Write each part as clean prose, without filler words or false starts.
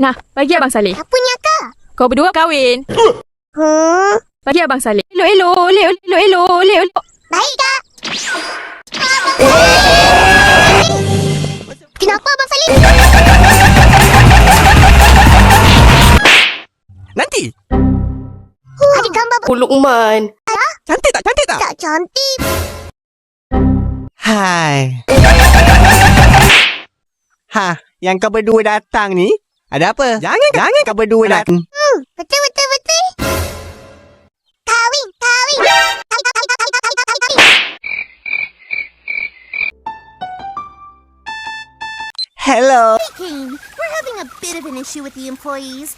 Nah, bagi Abang Saleh. Apa ni akak? Kau berdua kahwin. Bagi Abang Saleh. Elok. Baik kak. Kenapa Abang Saleh? Nanti. Ada gambar Lukman. Cantik tak? tak cantik. Hai. Yang kau berdua datang ni, ada apa? Jangan kau berdua datang. Betul. Kahwin. Hello. King, we're having a bit of an issue with the employees.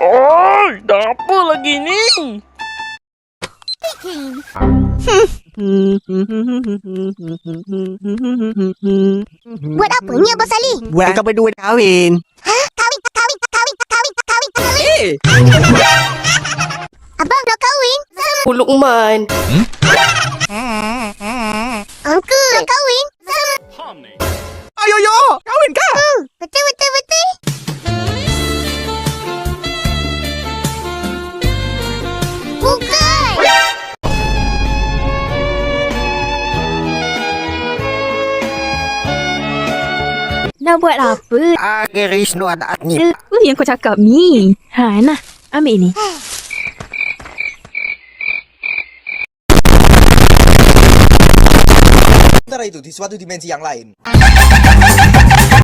Oi, dah apa lagi ni? King, buat apa ni Abang Saleh? Buat kau berdua kahwin. Kahwin. Eh, Abang nak kahwin? Lukman. Uncle nak kahwin? ayo, kahwin kah? Betul. Bukan. Nak buat apa? Wisnu anak ni. Apa yang kau cakap ni? Nah, ambil ni. Sementara itu, di suatu dimensi yang lain.